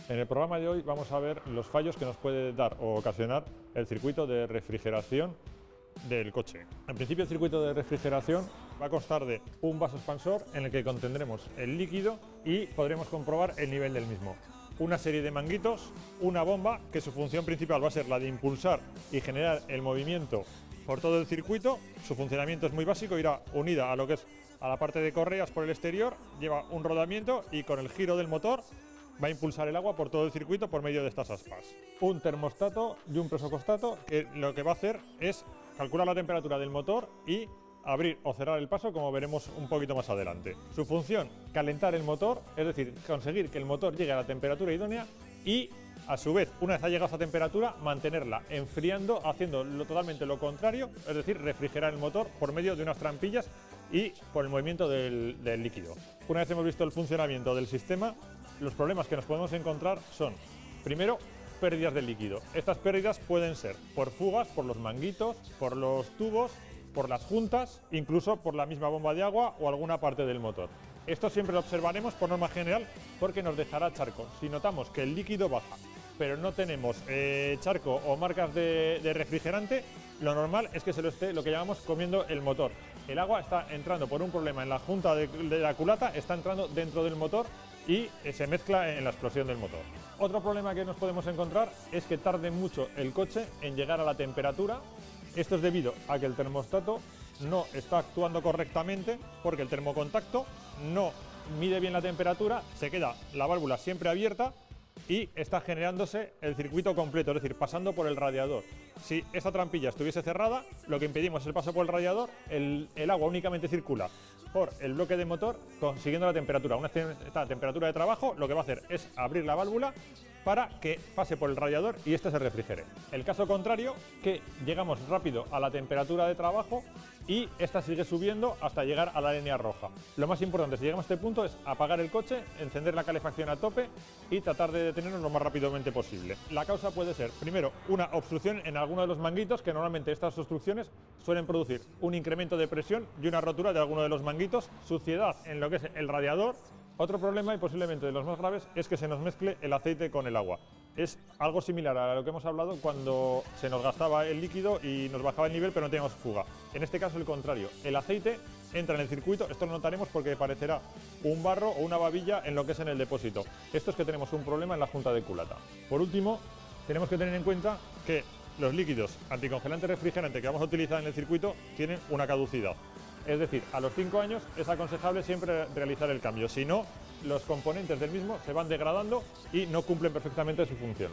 En el programa de hoy vamos a ver los fallos que nos puede dar o ocasionar el circuito de refrigeración del coche. En principio, el circuito de refrigeración va a constar de un vaso expansor en el que contendremos el líquido y podremos comprobar el nivel del mismo. Una serie de manguitos, una bomba que su función principal va a ser la de impulsar y generar el movimiento por todo el circuito. Su funcionamiento es muy básico, irá unida a lo que es a la parte de correas por el exterior, lleva un rodamiento y con el giro del motor va a impulsar el agua por todo el circuito por medio de estas aspas. Un termostato y un presocostato que lo que va a hacer es calcular la temperatura del motor y abrir o cerrar el paso, como veremos un poquito más adelante. Su función, calentar el motor, es decir, conseguir que el motor llegue a la temperatura idónea y, a su vez, una vez ha llegado a esa temperatura, mantenerla enfriando, haciendo totalmente lo contrario, es decir, refrigerar el motor por medio de unas trampillas y por el movimiento del líquido. Una vez hemos visto el funcionamiento del sistema, los problemas que nos podemos encontrar son, primero, pérdidas de líquido. Estas pérdidas pueden ser por fugas, por los manguitos, por los tubos, por las juntas, incluso por la misma bomba de agua o alguna parte del motor. Esto siempre lo observaremos por norma general porque nos dejará charco. Si notamos que el líquido baja, pero no tenemos charco o marcas de refrigerante, lo normal es que se lo esté, lo que llamamos, comiendo el motor. El agua está entrando por un problema en la junta de la culata, está entrando dentro del motor y se mezcla en la explosión del motor. Otro problema que nos podemos encontrar es que tarde mucho el coche en llegar a la temperatura. Esto es debido a que el termostato no está actuando correctamente porque el termocontacto no mide bien la temperatura, se queda la válvula siempre abierta y está generándose el circuito completo, es decir, pasando por el radiador. Si esta trampilla estuviese cerrada, lo que impedimos es el paso por el radiador, el agua únicamente circula por el bloque de motor consiguiendo la temperatura. Una vez está a temperatura de trabajo, lo que va a hacer es abrir la válvula para que pase por el radiador y este se refrigere. El caso contrario, que llegamos rápido a la temperatura de trabajo y esta sigue subiendo hasta llegar a la línea roja. Lo más importante, si llegamos a este punto, es apagar el coche, encender la calefacción a tope y tratar de detenernos lo más rápidamente posible. La causa puede ser, primero, una obstrucción en alguno de los manguitos, que normalmente estas obstrucciones suelen producir un incremento de presión y una rotura de alguno de los manguitos, suciedad en lo que es el radiador. Otro problema, y posiblemente de los más graves, es que se nos mezcle el aceite con el agua. Es algo similar a lo que hemos hablado cuando se nos gastaba el líquido y nos bajaba el nivel pero no teníamos fuga. En este caso el contrario, el aceite entra en el circuito, esto lo notaremos porque parecerá un barro o una babilla en lo que es en el depósito. Esto es que tenemos un problema en la junta de culata. Por último, tenemos que tener en cuenta que los líquidos anticongelante refrigerante que vamos a utilizar en el circuito tienen una caducidad. Es decir, a los 5 años es aconsejable siempre realizar el cambio, si no, los componentes del mismo se van degradando y no cumplen perfectamente su función.